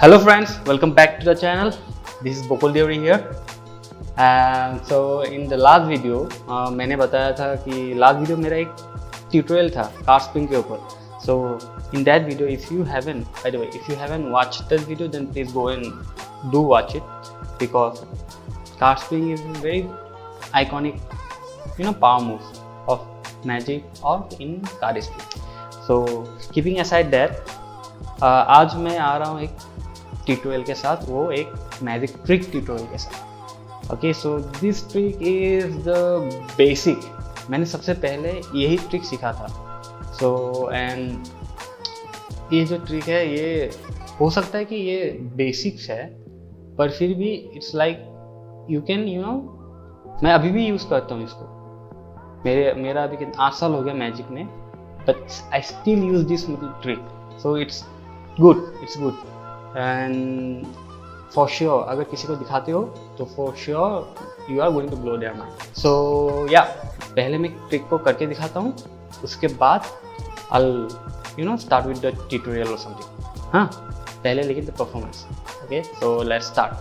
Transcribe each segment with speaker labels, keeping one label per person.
Speaker 1: Hello friends, welcome back to the channel. This is Bokul Deori here. And so in the last video मैंने बताया था कि last video मेरा एक tutorial था कार स्पिन के ऊपर. So in that video, if you haven't watched that video, then please go and do watch it, because car spinning is a very iconic power move of magic or in car spin. So keeping aside that, आज मैं आ रहा हूँ एक tutorial के साथ, वो एक magic trick tutorial के साथ. Okay, so this trick is the basic. मैंने सबसे पहले यही ट्रिक सीखा था. सो एंड ये जो ट्रिक है, ये हो सकता है कि ये बेसिक्स है, पर फिर भी इट्स लाइक यू कैन मैं अभी भी यूज़ करता हूँ इसको. मेरा अभी कितना 8 साल हो गया मैजिक में, but I still use this trick. So it's good and for sure अगर किसी को दिखाते हो तो for sure you are going to blow their mind. So या पहले मैं ट्रिक को करके दिखाता हूँ, उसके बाद I'll start with the tutorial or something. हाँ, पहले लेकिन the performance. Okay, so let's start.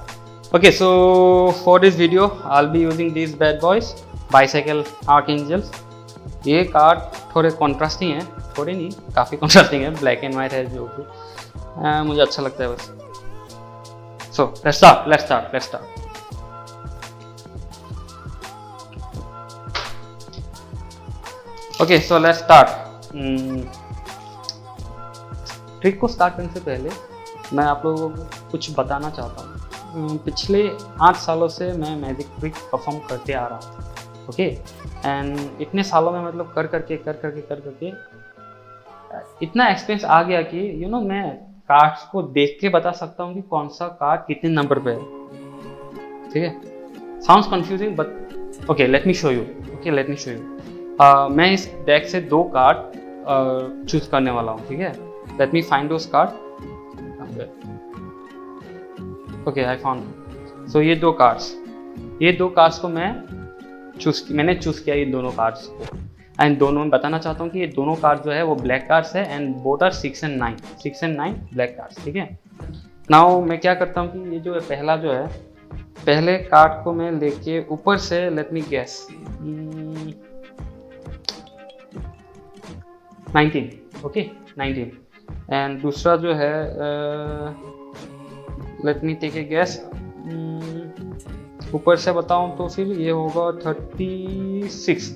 Speaker 1: Okay, so for this video I'll be using these bad boys, Bicycle Archangels. ये कार्ड थोड़े कॉन्ट्रास्टिंग है, थोड़े नहीं काफ़ी कॉन्ट्रास्टिंग है, ब्लैक एंड वाइट है जो भी मुझे अच्छा लगता है बस. So let's start. Okay, so let's start. Trick को स्टार्ट करने से पहले मैं आप लोगों को कुछ बताना चाहता हूँ. पिछले 8 सालों से मैं मैजिक ट्रिक परफॉर्म करते आ रहा हूँ. ओके, एंड इतने सालों में मतलब कर करके इतना एक्सपीरियंस आ गया कि मैं कार्ड्स को देख के बता सकता हूँ कि कौन सा कार्ड कितने नंबर पे है. ठीक है, sounds confusing but okay, let me show you. मैं इस डेक से 2 कार्ड चूज करने वाला हूँ. ठीक है, let me find those card. Okay, I found. So ये 2 कार्ड्स को मैंने चूज किया ये दोनों कार्ड्स को, एंड दोनों में बताना चाहता हूँ कि ये दोनों कार्ड जो है वो ब्लैक कार्ड्स है, and both are 6 and 9 black cards. ठीक है, नाउ मैं क्या करता हूँ कि ये जो है पहले कार्ड को मैं लेके ऊपर से, let me guess, 19. Okay, 19. And दूसरा जो है let me take a guess, ऊपर से बताऊं तो फिर ये होगा 36.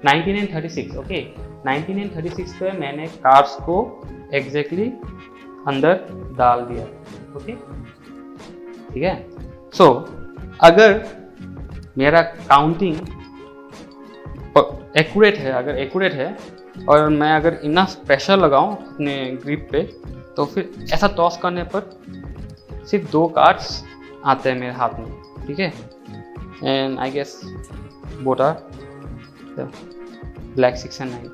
Speaker 1: 19 and 36. ओके, 19 and 36 पे मैंने कार्ड्स को एग्जैक्टली अंदर डाल दिया. ओके, ठीक है. सो अगर मेरा काउंटिंग एक्यूरेट है और मैं अगर इनफ प्रेशर लगाऊं अपने ग्रिप पे, तो फिर ऐसा टॉस करने पर सिर्फ 2 कार्ड्स आते हैं मेरे हाथ में. ठीक है, and I guess both are the black 6 and 9.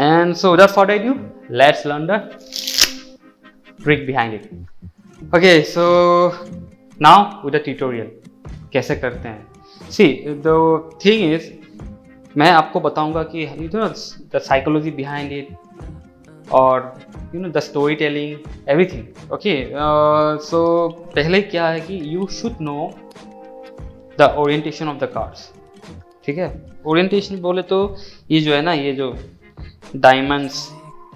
Speaker 1: And so without further ado, let's learn the trick behind it. Okay, so now with the tutorial कैसे करते हैं. See, the thing is, मैं आपको बताऊंगा कि the psychology behind it, और the storytelling, everything. Okay, so पहले क्या है कि you should know the orientation of the cards. ठीक है, orientation बोले तो ये जो है ना, ये जो diamonds,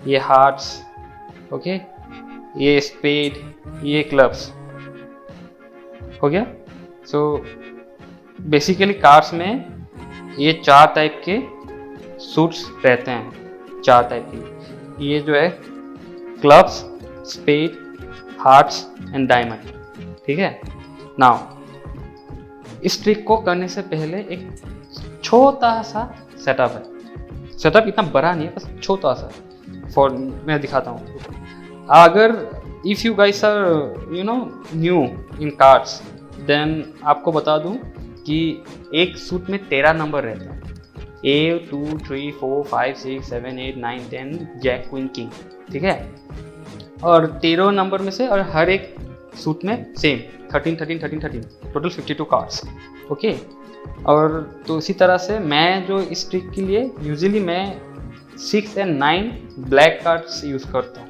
Speaker 1: ये hearts, okay, ये spade, ये clubs, हो गया. so basically cards में ये 4 टाइप के suits रहते हैं, 4 टाइप के. ये जो है clubs, spade, hearts and diamond. ठीक है, नाउ इस ट्रिक को करने से पहले एक छोटा सा सेटअप है. सेटअप इतना बड़ा नहीं है, बस छोटा सा. मैं दिखाता हूँ. अगर if you guys are new in cards, then आपको बता दूँ कि एक सूट में 13 नंबर रहते हैं. A 2 3 4 5 6 7 8 9 10 Jack queen king. ठीक है, और 13 नंबर में से, और हर एक सूट में सेम 13 टोटल 52 कार्ड्स. ओके, और तो इसी तरह से मैं जो इस ट्रिक के लिए यूजुअली मैं 6 एंड 9 ब्लैक कार्ड्स यूज़ करता हूँ,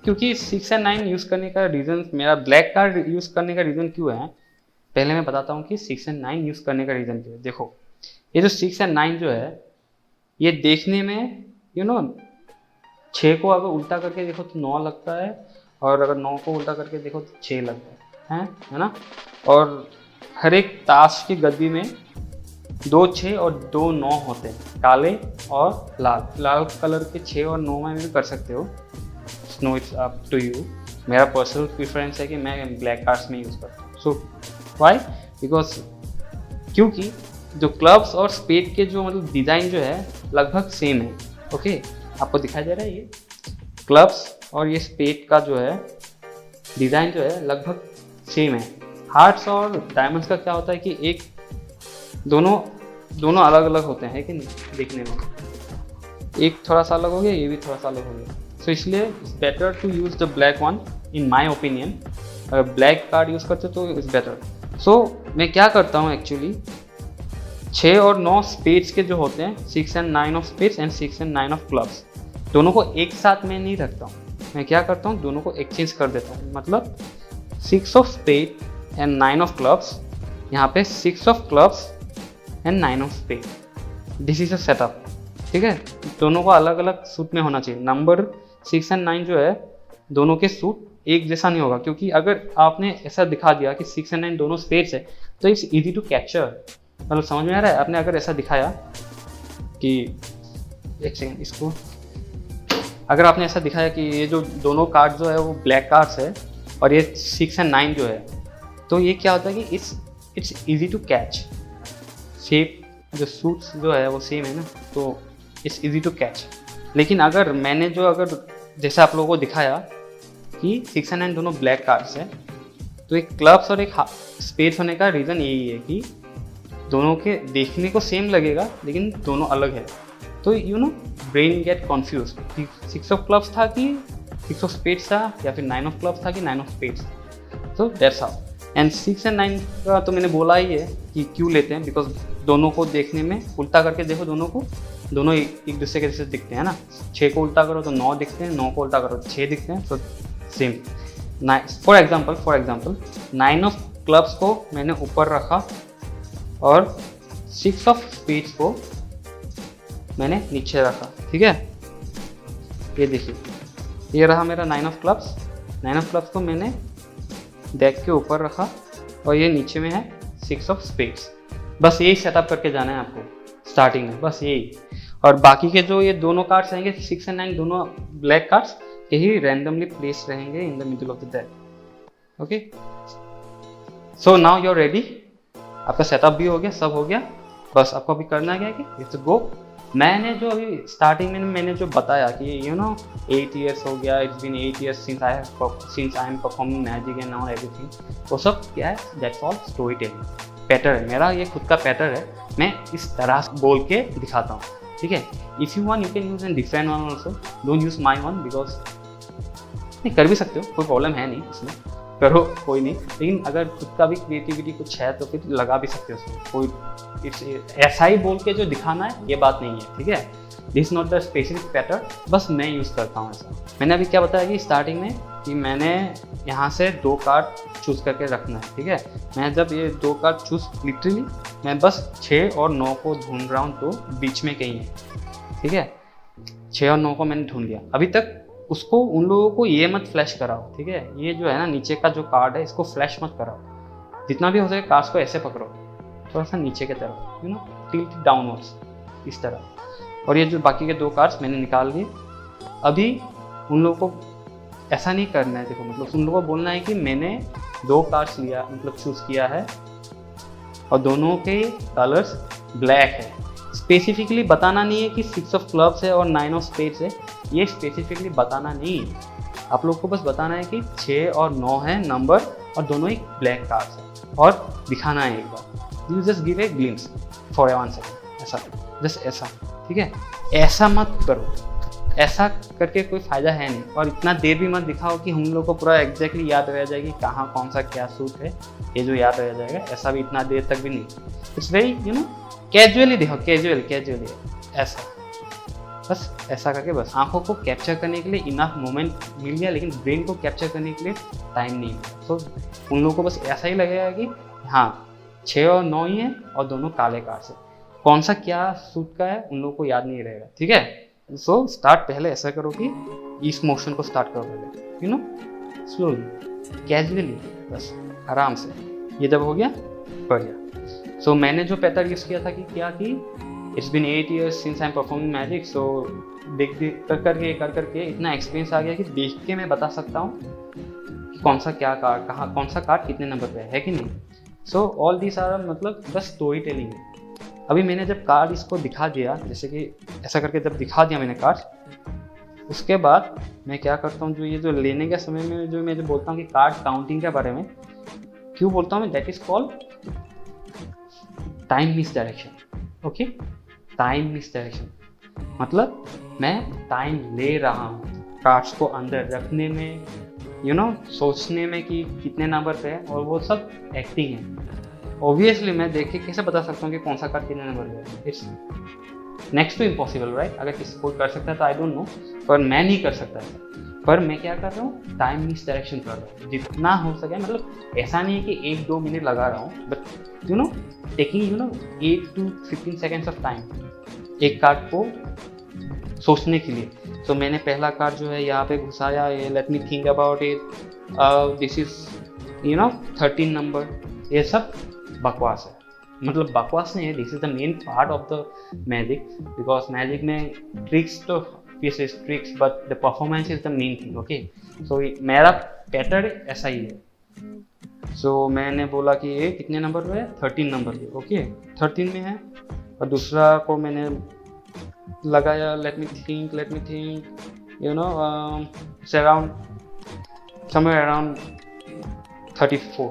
Speaker 1: क्योंकि 6 एंड 9 यूज़ करने का रीज़न, मेरा ब्लैक कार्ड यूज़ करने का रीज़न क्यों है, पहले मैं बताता हूँ कि 6 एंड 9 यूज़ करने का रीज़न क्या है। देखो ये जो 6 एंड 9 जो है, ये देखने में 6 को अगर उल्टा करके देखो तो 9 लगता है, और अगर 9 को उल्टा करके देखो तो 6 लगता है ना। और हर एक ताश की गद्दी में 2 6 और 2 9 होते हैं, काले और लाल कलर के 6 और 9 में भी कर सकते हो, no it's up to you. मेरा पर्सनल प्रेफरेंस है कि मैं ब्लैक कार्ड्स में यूज़ करता हूँ। सो वाई, बिकॉज क्योंकि जो क्लब्स और स्पेड के जो मतलब डिज़ाइन जो है लगभग सेम है। ओके, आपको दिखाई दे रहा है, ये क्लब्स और ये स्पेड का जो है डिज़ाइन जो है लगभग सेम है। हार्ट्स और डायमंड्स का क्या होता है कि एक दोनों अलग अलग होते हैं कि नहीं, देखने में एक थोड़ा सा अलग हो गया, ये भी थोड़ा सा अलग हो गया। सो इसलिए it's better to use the black one in my opinion. अगर ब्लैक कार्ड यूज़ करते तो इट्स बेटर। सो मैं क्या करता हूँ एक्चुअली, 6 और 9 स्पेड्स के जो होते हैं, 6 and 9 of spades and 6 and 9 of clubs, दोनों को एक साथ में नहीं रखता हूँ। मैं क्या करता हूँ, दोनों को एक्सचेंज कर देता हूँ। मतलब 6 of spade and 9 of clubs, यहाँ पे 6 of clubs and 9 of spade. This is a setup, ठीक है। दोनों को अलग अलग सूट में होना चाहिए। नंबर 6 एंड 9 जो है, दोनों के सूट एक जैसा नहीं होगा, क्योंकि अगर आपने ऐसा दिखा दिया कि 6 एंड 9 दोनों स्पेड्स है तो इट्स इजी टू कैप्चर। मतलब समझ में आ रहा है, आपने अगर ऐसा दिखाया कि, एक सेकेंड, इसको अगर आपने ऐसा दिखाया कि ये जो दोनों कार्ड जो है वो ब्लैक कार्ड्स है और ये 6 एंड 9 जो है, तो ये क्या होता है कि it's easy to catch. Shape जो सूट्स जो है वो सेम है ना, तो इट्स इजी टू कैच। लेकिन अगर मैंने अगर जैसे आप लोगों को दिखाया कि 6 एंड 9 दोनों ब्लैक कार्ड्स है, तो एक क्लब्स और एक स्पेस होने का रीज़न यही है कि दोनों के देखने को सेम लगेगा लेकिन दोनों अलग है। तो brain get confuse, 6 of clubs था कि 6 ऑफ स्पेड्स था, या फिर 9 ऑफ क्लब्स था कि 9 of spades. So that's how. And 6 and 9 का तो मैंने बोला ही है कि क्यों लेते हैं, बिकॉज दोनों को देखने में उल्टा करके देखो, दोनों एक दूसरे के जैसे दिखते हैं ना। 6 को उल्टा करो तो 9 दिखते हैं, 9 को उल्टा करो तो 6 दिखते हैं, तो same. For example 9 of clubs को मैंने ऊपर रखा और 6 ऑफ स्पेड्स को मैंने नीचे रखा, ठीक है। ये देखिए, ये रहा मेरा 9 ऑफ क्लब्स। 9 ऑफ क्लब्स को मैंने डेक के ऊपर रखा और ये नीचे में है 6 ऑफ स्पेड्स। बस यही सेटअप करके जाना है आपको स्टार्टिंग में, बस यही। और बाकी के जो ये दोनों कार्ड्स रहेंगे 6 एंड 9 दोनों ब्लैक कार्ड्स, यही रैंडमली प्लेस रहेंगे in the middle of the deck. Okay, so now you are ready. आपका सेटअप भी हो गया, सब हो गया, बस आपको अभी करना क्या है कि इट्स गो। मैंने जो अभी स्टार्टिंग में मैंने जो बताया कि 8 years हो गया, it's been 8 years since I am performing magic and all everything, वो सब क्या है, that's all story telling. Pattern है मेरा, ये खुद का पैटर्न है, मैं इस तरह बोल के दिखाता हूँ, ठीक है। If you want you can use an different one also, don't use my one, because नहीं कर भी सकते हो, कोई प्रॉब्लम है नहीं इसमें, करो कोई नहीं। लेकिन अगर खुद का भी क्रिएटिविटी कुछ है तो फिर लगा भी सकते हो उसमें, कोई ऐसा ही बोल के जो दिखाना है ये बात नहीं है, ठीक है। This not the specific pattern, बस मैं यूज़ करता हूँ ऐसा। मैंने अभी क्या बताया कि स्टार्टिंग में कि मैंने यहाँ से 2 कार्ड चूज़ करके रखना है, ठीक है। मैं जब ये 2 कार्ड चूज़, लिटरली मैं बस 6 और 9 को ढूंढ रहा हूँ, तो बीच में कहीं है, ठीक है। 6 और 9 को मैंने ढूंढ लिया। अभी तक उसको उन लोगों को ये मत फ्लैश कराओ, ठीक है। ये जो है ना नीचे का जो कार्ड है, इसको फ्लैश मत कराओ। जितना भी हो सके कार्ड्स को ऐसे पकड़ो, थोड़ा सा नीचे की तरफ, टिल्ट डाउनवर्ड्स, इस तरह। और ये जो बाकी के 2 कार्ड्स मैंने निकाल लिए। अभी उन लोगों को ऐसा नहीं करना है, देखो, मतलब उन लोगों को बोलना है कि मैंने 2 कार्ड्स लिया, मतलब चूज़ किया है और दोनों के कलर्स ब्लैक है। स्पेसिफिकली बताना नहीं है कि 6 ऑफ क्लब्स है और 9 ऑफ स्पेड्स है, ये स्पेसिफिकली बताना नहीं है। आप लोग को बस बताना है कि 6 और 9 है नंबर और दोनों ही ब्लैक कार्ड्स है, और दिखाना है एक बार। You just give a glimpse for 1 second, ऐसा, जस्ट ऐसा, ठीक है। ऐसा मत करो, ऐसा करके कोई फ़ायदा है नहीं। और इतना देर भी मत दिखाओ कि हम लोग को पूरा एग्जैक्टली याद रह जाएगी कहाँ कौन सा क्या सूट है, ये जो याद रह जाएगा, ऐसा भी इतना देर तक भी नहीं। इट्स वेरी कैजुअली देखो, कैजुअली ऐसा, बस ऐसा करके बस आंखों को कैप्चर करने के लिए इनफ मोमेंट मिल गया, लेकिन ब्रेन को कैप्चर करने के लिए टाइम नहीं मिला। तो उन लोगों को बस ऐसा ही लगेगा कि हाँ 6 और 9 ही है और दोनों काले कार्ड्स है, कौन सा क्या सूट का है उन लोगों को याद नहीं रहेगा। ठीक है, सो स्टार्ट पहले ऐसा करो कि इस मोशन को स्टार्ट करो पहले, यू नो, स्लोली कैजुअली, बस आराम से। ये जब हो गया बढ़िया। सो मैंने जो पैटर्न यूज़ किया था कि क्या कि it's been 8 years since I am performing magic, so देख कर करके इतना एक्सपीरियंस आ गया कि देख के मैं बता सकता हूँ कि कौन सा क्या कार्ड कहाँ, कौन सा कार्ड कितने नंबर पे है कि नहीं। सो ऑल दिस आर मतलब बस स्टोरी टेलिंग है। अभी मैंने जब कार्ड इसको दिखा दिया, जैसे कि ऐसा करके जब दिखा दिया मैंने कार्ड, उसके बाद मैं क्या करता हूँ, जो ये जो लेने के समय में जो मैं जो बोलता हूँ कि कार्ड काउंटिंग के बारे में क्यों बोलता हूँ मैं, that is called time miss direction. Okay, time miss direction मतलब मैं टाइम ले रहा हूँ कार्ड्स को अंदर रखने में, यू नो, सोचने में कि कितने नंबर पे है, और वो सब एक्टिंग है। ऑब्वियसली मैं देख के कैसे बता सकता हूँ कि कौन सा कार्ड कितने नंबर पे है, it's next to impossible, right. अगर किसी कोई कर सकता है तो आई डोंट नो, पर मैं नहीं कर सकता है। पर मैं क्या कर रहा हूँ, टाइम मिस डायरेक्शन कर रहा हूँ जितना हो सके। मतलब ऐसा नहीं है कि 1-2 मिनट लगा रहा हूँ, but you know taking 8 to 15 seconds of time एक कार्ड को सोचने के लिए। तो मैंने पहला कार्ड जो है यहाँ पे घुसाया, ये let me think about it, this is 13 number. ये सब बकवास है, मतलब बकवास नहीं है, this is the main part of the magic, because magic में ट्रिक्स तो tricks but the performance is the main thing. Okay, so मेरा पैटर्न ऐसा ही है। सो मैंने बोला कि ये कितने नंबर पे है, 13 नंबर पे। ओके, 13 में है, और दूसरा को मैंने लगाया, late me think you know somewhere around 34।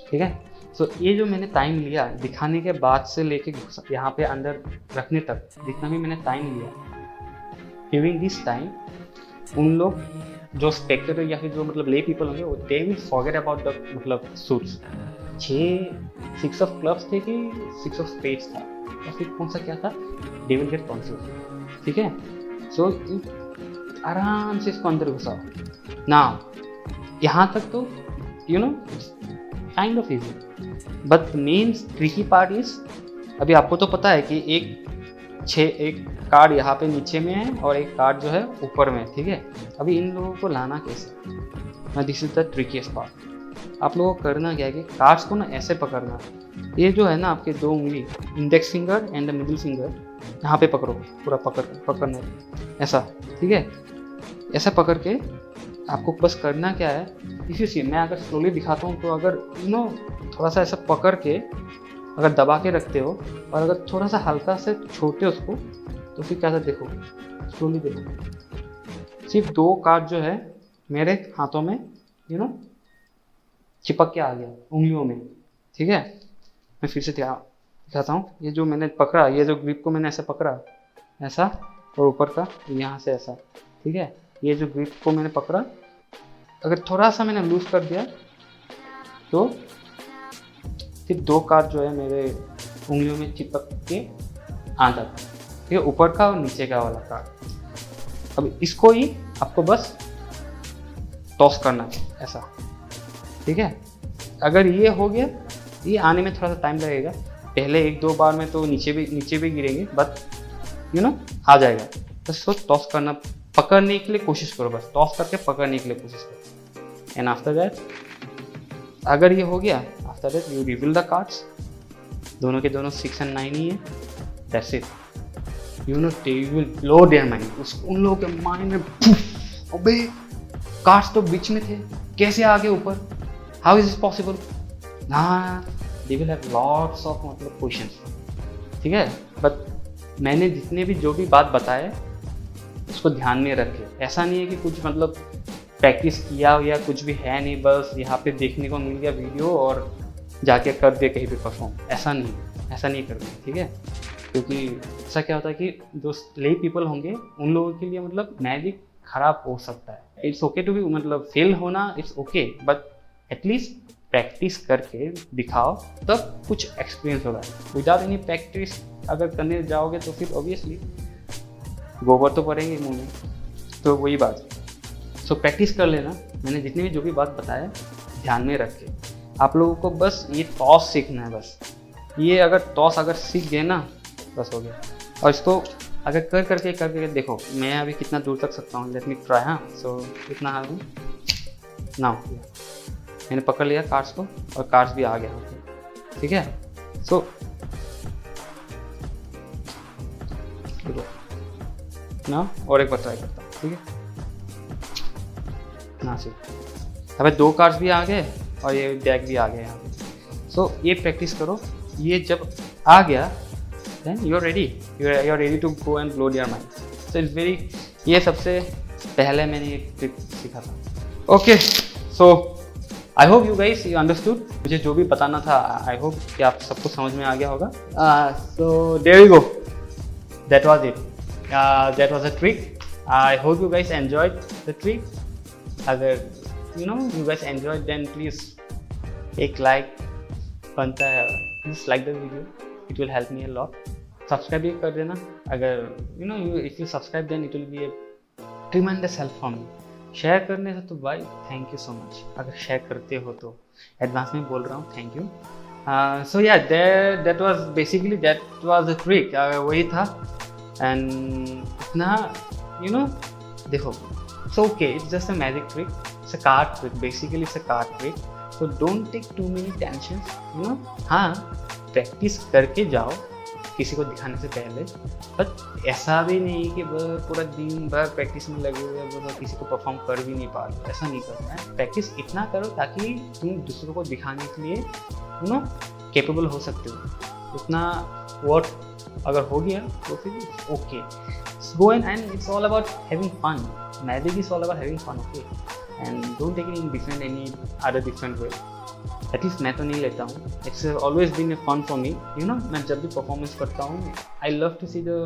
Speaker 1: ठीक है, सो ये जो मैंने टाइम लिया दिखाने के बाद से लेके यहाँ पे अंदर रखने तक, जितना भी मैंने टाइम लिया, ड्यूरिंग दिस टाइम उन लोग जो स्पेक्टेटर या फिर जो मतलब ले पीपल होंगे, वो they will forget about the मतलब सूट्स। 6 ऑफ क्लब्स थे कि 6 ऑफ स्पेड्स था, या फिर कौन सा क्या था, दे विल गेट कॉन्फ्यूज। ठीक है, सो आराम से इसको अंदर घुसाओ ना। यहाँ तक तो you know kind of easy, but main tricky part is, अभी आपको तो पता है कि एक कार्ड यहाँ पे नीचे में है और एक कार्ड जो है ऊपर में। ठीक है, अभी इन लोगों को लाना कैसे, दिस इज द ट्रिकीस्ट पार्ट। आप लोगों को करना क्या है कि कार्ड्स को ना ऐसे पकड़ना, ये जो है ना आपके 2 उंगली, index finger and the middle finger, यहाँ पे पकड़ो, पूरा पकड़ना ऐसा। ठीक है, ऐसा पकड़ के आपको बस करना क्या है, इसी मैं अगर स्लोली दिखाता हूँ तो अगर थोड़ा सा ऐसा पकड़ के अगर दबा के रखते हो, और अगर थोड़ा सा हल्का से छोड़ते हो उसको, तो फिर कैसा देखो, स्लोली देखो, सिर्फ 2 कार्ड जो है मेरे हाथों में चिपक के आ गया उंगलियों में। ठीक है, मैं फिर से दिखाता हूँ। ये जो मैंने पकड़ा, ये जो ग्रिप को मैंने ऐसे पकड़ा ऐसा, और ऊपर का यहाँ से ऐसा। ठीक है, ये जो ग्रिप को मैंने पकड़ा, अगर थोड़ा सा मैंने लूज कर दिया तो फिर 2 कार्ड जो है मेरे उंगलियों में चिपक के आ जाता है। ठीक है, ऊपर का और नीचे का वाला कार्ड। अब इसको ही आपको बस टॉस करना है ऐसा। ठीक है, अगर ये हो गया, ये आने में थोड़ा सा टाइम लगेगा, पहले 1-2 बार में तो नीचे भी गिरेंगे, बट आ जाएगा। बस इसको टॉस करना, पकड़ने के लिए कोशिश करो, बस टॉस करके पकड़ने के लिए कोशिश करो। एंड आफ्टर दैट, अगर ये हो गया, after that you reveal the cards, दोनों के दोनों 6 और 9 ही है, that's it. They will blow their mind, उन लोगों के माइंड में अबे कार्ड्स तो बीच में थे, कैसे आ गए ऊपर, how is it possible, they will have lots of मतलब क्वेश्चंस। ठीक है, बट मैंने जितने भी जो भी बात बताए उसको ध्यान में रखे। ऐसा नहीं है कि कुछ मतलब प्रैक्टिस किया या कुछ भी है नहीं, बस यहाँ पे देखने को मिल गया वीडियो और जाके कर दिया कहीं भी परफॉर्म, ऐसा नहीं करना। ठीक है, क्योंकि ऐसा क्या होता है कि जो ले पीपल होंगे उन लोगों के लिए मतलब मैजिक खराब हो सकता है। इट्स ओके टू बी मतलब फेल होना, it's okay, but at least practice करके दिखाओ, तब कुछ एक्सपीरियंस होगा। विदाउट एनी प्रैक्टिस अगर करने जाओगे तो फिर ऑब्वियसली गोबर तो पड़ेंगे मुंह में, तो वही बात। सो प्रैक्टिस कर लेना। मैंने जितने भी जो भी बात बताया ध्यान में रख के, आप लोगों को बस ये टॉस सीखना है। बस ये अगर टॉस अगर सीख गए ना, बस हो गया। और इसको अगर करके देखो मैं अभी कितना दूर तक सकता हूँ। Let me try. हाँ, सो इतना हाल ना हो गया, मैंने पकड़ लिया कार्ड्स को और कार्ड्स भी आ गया। ठीक है, सो ना और एक बार ट्राई करता हूँ। ठीक है ना, सिर्फ अबे 2 कार्ड्स भी आ गए और ये डेक भी आ गया यहाँ पे। सो ये प्रैक्टिस करो। ये जब आ गया then you're ready to go and blow their mind. So it's very, ये सबसे पहले मैंने एक ट्रिक सीखा था। Okay, so I hope you guys you understood. मुझे जो भी बताना था आई होप कि आप सबको समझ में आ गया होगा। So there you go, that was it, that was a trick. I hope you guys enjoyed the trick. अगर you guys enjoyed then please एक लाइक बनता है, please like the video, it will help me a lot. Subscribe भी कर देना। अगर if you subscribe then it will be a tremendous help for me. Share करने से तो भाई थैंक यू सो मच, अगर शेयर करते हो तो एडवांस में बोल रहा हूँ, थैंक यू। सो या that was basically that was the trick, वही था। एंड इतना देखो, it's okay, it's just a magic trick, it's a card trick, basically it's a card trick, so don't take too many tensions, हाँ practice करके जाओ किसी को दिखाने से पहले, बट ऐसा भी नहीं कि पूरा दिन भर प्रैक्टिस में लगे हुए हो किसी को परफॉर्म कर भी नहीं पा रहे, ऐसा नहीं करना है। प्रैक्टिस इतना करो ताकि तुम दूसरों को दिखाने के लिए कैपेबल हो सकते हो। उतना वर्ड अगर हो गया तो फिर okay, go and it's all about having fun. Magic is all about having fun, okay? And don't take it in any other different way. At least मैं तो नहीं लेता हूँ। It's always been a fun for me. मैं जब भी performance करता हूँ, I love to see the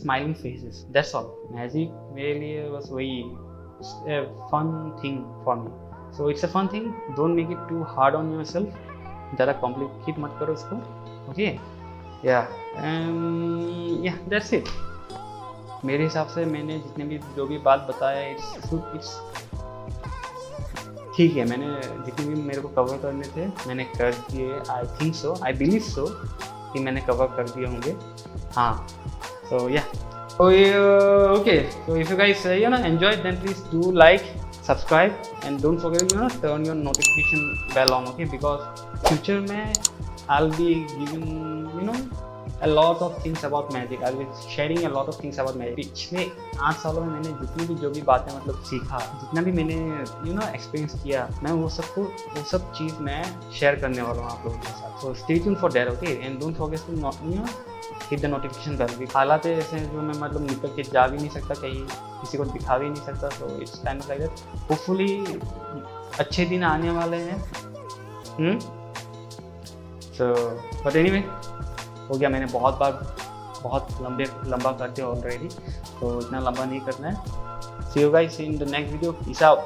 Speaker 1: smiling faces. That's all. Magic मेरे लिए बस वही a fun thing for me. So it's a fun thing. Don't make it too hard on yourself. ज़्यादा complicate मत करो इसको, okay? Yeah, that's it. मेरे हिसाब से मैंने जितने भी जो भी बात बताया इट्स ठीक है। मैंने जितने भी मेरे को कवर करने थे मैंने कर दिए। I think so, I believe so कि मैंने कवर कर दिए होंगे। हाँ, सो या okay, so if you guys enjoy then please do like, subscribe and don't forget turn your notification bell on, okay? Because future में I will be giving a lot of things about magic. I will be sharing a lot of things about magic. पिछले 8 सालों में मैंने जितनी भी जो भी बातें मतलब सीखा, जितना भी मैंने एक्सपीरियंस किया, मैं वो सब चीज़ मैं शेयर करने वाला हूँ आप लोगों के साथ। So stay tuned for that, okay? And don't forget to hit the notification bell. हालात ऐसे हैं जो मैं मतलब निकल के जा भी नहीं सकता कहीं, किसी को दिखा भी नहीं सकता, so it's kind of like that. Hopefully अच्छे दिन आने वाले हैं। So but anyway, हो गया। मैंने बहुत लंबा करते ऑलरेडी, तो इतना लंबा नहीं करना है। See you guys in the next video. Peace out.